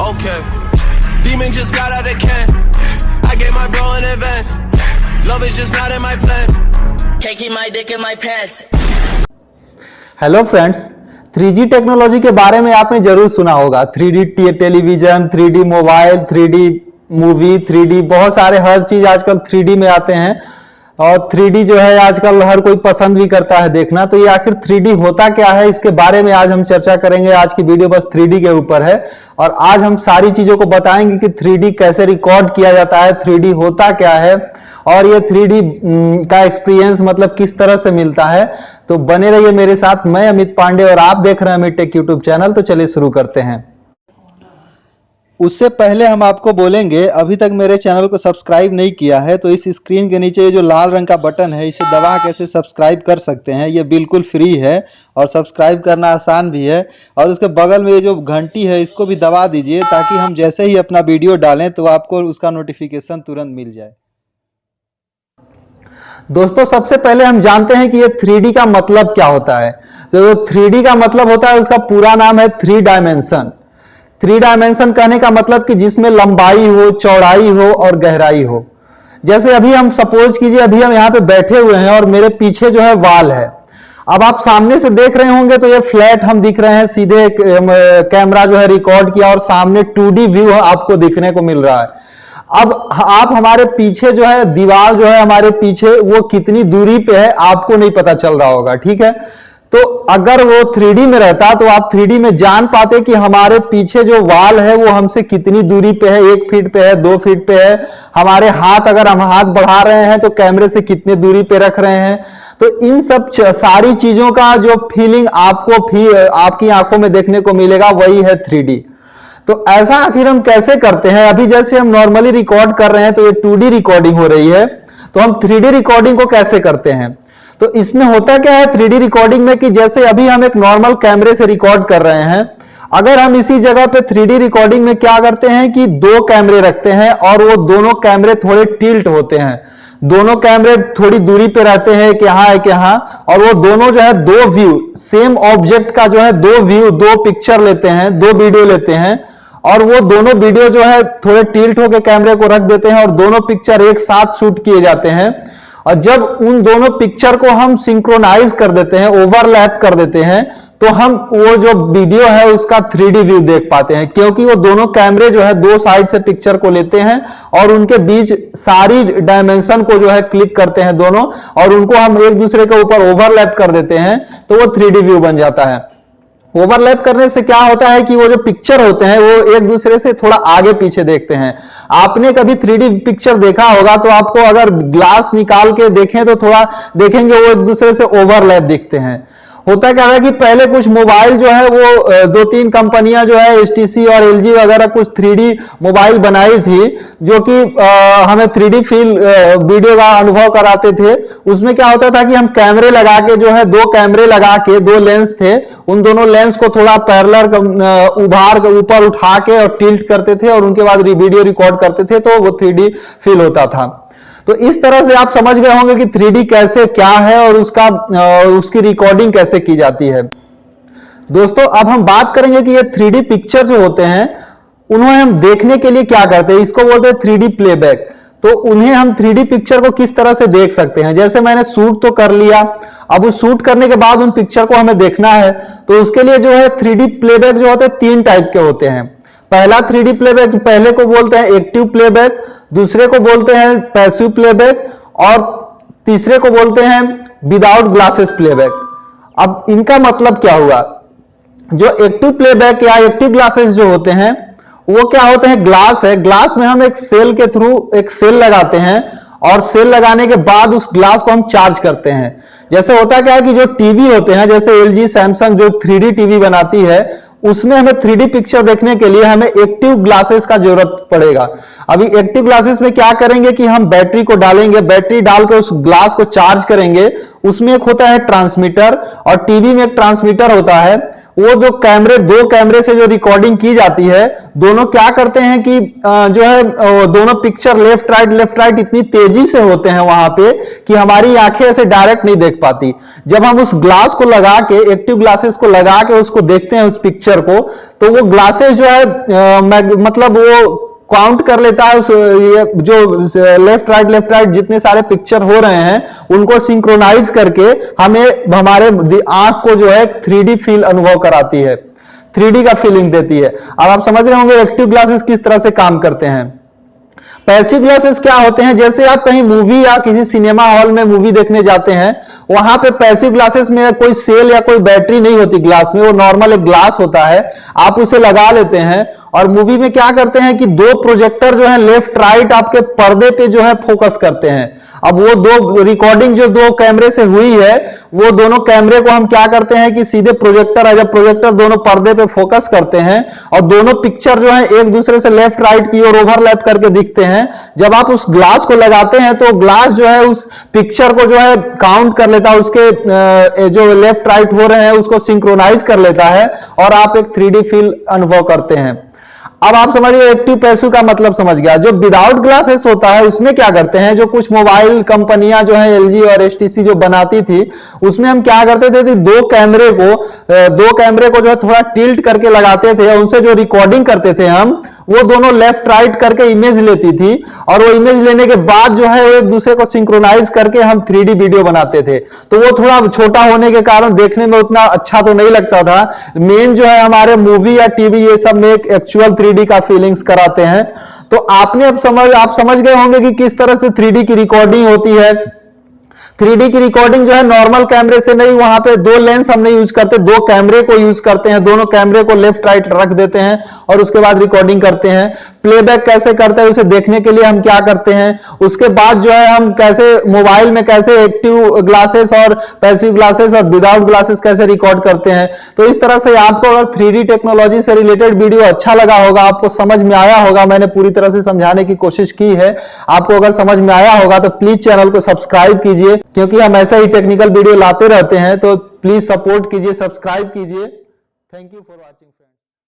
Okay. Demon just got out of can. I gave my bro an advance. Love is just not in my plan. Can't keep my dick in my pants. Hello friends, 3G technology के बारे में आपने जरूर सुना होगा। 3D television, 3D mobile, 3D movie, 3D बहुत सारे हर चीज आजकल 3D में आते हैं और 3D जो है आजकल हर कोई पसंद भी करता है देखना। तो ये आखिर 3D होता क्या है, इसके बारे में आज हम चर्चा करेंगे। आज की वीडियो बस 3D के ऊपर है और आज हम सारी चीजों को बताएंगे कि 3D कैसे रिकॉर्ड किया जाता है, 3D होता क्या है और ये 3D का एक्सपीरियंस मतलब किस तरह से मिलता है। तो बने रहिए मेरे साथ। मैं अमित पांडे और आप देख रहे हैं अमित टेक यूट्यूब चैनल। तो चलिए शुरू करते हैं। उससे पहले हम आपको बोलेंगे, अभी तक मेरे चैनल को सब्सक्राइब नहीं किया है तो इस स्क्रीन के नीचे जो लाल रंग का बटन है इसे दबा कैसे सब्सक्राइब कर सकते हैं। ये बिल्कुल फ्री है और सब्सक्राइब करना आसान भी है। और उसके बगल में ये जो घंटी है इसको भी दबा दीजिए ताकि हम जैसे ही अपना वीडियो डालें तो आपको उसका नोटिफिकेशन तुरंत मिल जाए। दोस्तों, सबसे पहले हम जानते हैं कि ये 3D का मतलब क्या होता है। तो 3D का मतलब होता है, उसका पूरा नाम है 3 डायमेंशन। 3 डायमेंशन कहने का मतलब कि जिसमें लंबाई हो, चौड़ाई हो और गहराई हो। जैसे अभी हम सपोज कीजिए, अभी हम यहाँ पे बैठे हुए हैं और मेरे पीछे जो है वॉल है। अब आप सामने से देख रहे होंगे तो ये फ्लैट हम दिख रहे हैं, सीधे कैमरा जो है रिकॉर्ड किया और सामने 2D व्यू आपको दिखने को मिल रहा है। अब आप हमारे पीछे जो है दीवार जो है हमारे पीछे वो कितनी दूरी पे है आपको नहीं पता चल रहा होगा, ठीक है। तो अगर वो 3D में रहता तो आप 3D में जान पाते कि हमारे पीछे जो वॉल है वो हमसे कितनी दूरी पे है, 1 फीट पे है, 2 फीट पे है। हमारे हाथ, अगर हम हाथ बढ़ा रहे हैं तो कैमरे से कितने दूरी पे रख रहे हैं। तो इन सब सारी चीजों का जो फीलिंग आपको आपकी आंखों में देखने को मिलेगा वही है 3D। तो ऐसा आखिर हम कैसे करते हैं। अभी जैसे हम नॉर्मली रिकॉर्ड कर रहे हैं तो ये 2D रिकॉर्डिंग हो रही है, तो हम 3D रिकॉर्डिंग को कैसे करते हैं। तो इसमें होता क्या है 3D रिकॉर्डिंग में कि जैसे अभी हम एक नॉर्मल कैमरे से रिकॉर्ड कर रहे हैं, अगर हम इसी जगह पे 3D रिकॉर्डिंग में क्या करते हैं कि 2 कैमरे रखते हैं और वो दोनों कैमरे थोड़े टिल्ट होते हैं। दोनों कैमरे थोड़ी दूरी पे रहते हैं कि यहाँ है कि यहाँ, और वो दोनों जो है 2 व्यू सेम ऑब्जेक्ट का जो है 2 व्यू, 2 पिक्चर लेते हैं, 2 वीडियो लेते हैं और वो दोनों वीडियो जो है थोड़े टिल्ट होकर कैमरे को रख देते हैं और दोनों पिक्चर एक साथ शूट किए जाते हैं। और जब उन दोनों पिक्चर को हम सिंक्रोनाइज कर देते हैं, ओवरलैप कर देते हैं, तो हम वो जो वीडियो है उसका 3D व्यू देख पाते हैं, क्योंकि वो दोनों कैमरे जो है 2 साइड से पिक्चर को लेते हैं और उनके बीच सारी डायमेंशन को जो है क्लिक करते हैं दोनों, और उनको हम एक दूसरे के ऊपर ओवरलैप कर देते हैं तो वो 3D व्यू बन जाता है। ओवरलैप करने से क्या होता है कि वो जो पिक्चर होते हैं वो एक दूसरे से थोड़ा आगे पीछे देखते हैं। आपने कभी 3D पिक्चर देखा होगा तो आपको अगर ग्लास निकाल के देखें तो थोड़ा देखेंगे वो एक दूसरे से ओवरलैप दिखते हैं। होता क्या है कि पहले कुछ मोबाइल जो है वो 2-3 कंपनियां जो है HTC और LG वगैरह कुछ 3D मोबाइल बनाई थी जो कि हमें 3D फील वीडियो का अनुभव कराते थे। उसमें क्या होता था कि हम कैमरे लगा के जो है 2 कैमरे लगा के 2 लेंस थे, उन दोनों लेंस को थोड़ा पैरेलल उभार के ऊपर उठा के और टिल्ट करते थे और उनके बाद वीडियो रिकॉर्ड करते थे तो वो 3D फील होता था। तो इस तरह से आप समझ गए होंगे कि 3D कैसे क्या है और उसकी रिकॉर्डिंग कैसे की जाती है। दोस्तों, अब हम बात करेंगे कि ये 3D पिक्चर जो होते हैं उन्हें हम देखने के लिए क्या करते हैं। इसको बोलते हैं 3D प्लेबैक। तो उन्हें हम 3D पिक्चर को किस तरह से देख सकते हैं। जैसे मैंने शूट तो कर लिया, अब उस शूट करने के बाद उन पिक्चर को हमें देखना है तो उसके लिए जो है 3D प्लेबैक जो होते हैं 3 टाइप के होते हैं। पहला 3D प्लेबैक, पहले को बोलते हैं एक्टिव प्लेबैक, दूसरे को बोलते हैं पैसिव प्लेबैक और तीसरे को बोलते हैं विदाउट ग्लासेस प्लेबैक। अब इनका मतलब क्या हुआ। जो एक्टिव प्लेबैक या एक्टिव ग्लासेस जो होते हैं वो क्या होते हैं, ग्लास है, ग्लास में हम एक सेल के थ्रू एक सेल लगाते हैं और सेल लगाने के बाद उस ग्लास को हम चार्ज करते हैं। जैसे होता क्या है कि जो टीवी होते हैं, जैसे LG सैमसंग जो 3D टीवी बनाती है उसमें हमें 3D पिक्चर देखने के लिए हमें एक्टिव ग्लासेस का जरूरत पड़ेगा। अभी एक्टिव ग्लासेस में क्या करेंगे कि हम बैटरी को डालेंगे, बैटरी डाल के उस ग्लास को चार्ज करेंगे। उसमें एक होता है ट्रांसमीटर और टीवी में एक ट्रांसमीटर होता है। वो जो कैमरे, दो कैमरे से जो रिकॉर्डिंग की जाती है, दोनों क्या करते हैं कि जो है दोनों पिक्चर लेफ्ट राइट इतनी तेजी से होते हैं वहां पे कि हमारी आंखें ऐसे डायरेक्ट नहीं देख पाती। जब हम उस ग्लास को लगा के, एक्टिव ग्लासेस को लगा के उसको देखते हैं उस पिक्चर को, तो वो ग्लासेस जो है मतलब वो काउंट कर लेता है उस ये जो लेफ्ट राइट जितने सारे पिक्चर हो रहे हैं उनको सिंक्रोनाइज करके हमें हमारे आंख को जो है 3D फील अनुभव कराती है, 3D का फीलिंग देती है। अब आप समझ रहे होंगे एक्टिव ग्लासेस किस तरह से काम करते हैं। पैसिव ग्लासेस क्या होते हैं, जैसे आप कहीं मूवी या किसी सिनेमा हॉल में मूवी देखने जाते हैं, वहां पे पैसिव ग्लासेस में कोई सेल या कोई बैटरी नहीं होती ग्लास में, वो नॉर्मल एक ग्लास होता है, आप उसे लगा लेते हैं और मूवी में क्या करते हैं कि दो प्रोजेक्टर जो है लेफ्ट राइट आपके पर्दे पे जो है फोकस करते हैं। अब वो दो रिकॉर्डिंग जो दो कैमरे से हुई है, वो दोनों कैमरे को हम क्या करते हैं कि सीधे प्रोजेक्टर एज अ प्रोजेक्टर दोनों पर्दे पे फोकस करते हैं और दोनों पिक्चर जो है एक दूसरे से लेफ्ट राइट की ओर ओवरलैप करके दिखते हैं। जब आप उस ग्लास को लगाते हैं तो ग्लास जो है उस पिक्चर को जो है काउंट कर लेता है, उसके जो लेफ्ट राइट हो रहे हैं उसको सिंक्रोनाइज कर लेता है और आप एक 3D फील अनुभव करते हैं। अब आप समझिए एक्टिव पैसिव का मतलब समझ गया। जो विदाउट ग्लासेस होता है उसमें क्या करते हैं, जो कुछ मोबाइल कंपनियां जो है LG और HTC जो बनाती थी, उसमें हम क्या करते थे कि दो कैमरे को जो है थोड़ा टिल्ट करके लगाते थे और उनसे जो रिकॉर्डिंग करते थे हम, वो दोनों लेफ्ट राइट करके इमेज लेती थी और वो इमेज लेने के बाद जो है वो एक दूसरे को सिंक्रोनाइज करके हम 3D वीडियो बनाते थे। तो वो थोड़ा छोटा होने के कारण देखने में उतना अच्छा तो नहीं लगता था। मेन जो है हमारे मूवी या टीवी ये सब में एक एक्चुअल 3D का फीलिंग्स कराते हैं। तो आप समझ गए होंगे कि किस तरह से 3D की रिकॉर्डिंग होती है। 3D की रिकॉर्डिंग जो है नॉर्मल कैमरे से नहीं, वहां पे दो लेंस हम नहीं यूज करते, दो कैमरे को यूज करते हैं, दोनों कैमरे को लेफ्ट राइट रख देते हैं और उसके बाद रिकॉर्डिंग करते हैं। प्लेबैक कैसे करते हैं उसे देखने के लिए हम क्या करते हैं, उसके बाद जो है हम कैसे मोबाइल में कैसे एक्टिव ग्लासेस और पैसिव ग्लासेस और विदाउट ग्लासेस कैसे रिकॉर्ड करते हैं। तो इस तरह से आपको अगर 3D टेक्नोलॉजी से रिलेटेड वीडियो अच्छा लगा होगा, आपको समझ में आया होगा, मैंने पूरी तरह से समझाने की कोशिश की है, आपको अगर समझ में आया होगा तो प्लीज चैनल को सब्सक्राइब कीजिए, क्योंकि हम ऐसा ही टेक्निकल वीडियो लाते रहते हैं। तो प्लीज सपोर्ट कीजिए, सब्सक्राइब कीजिए। Thank you for watching.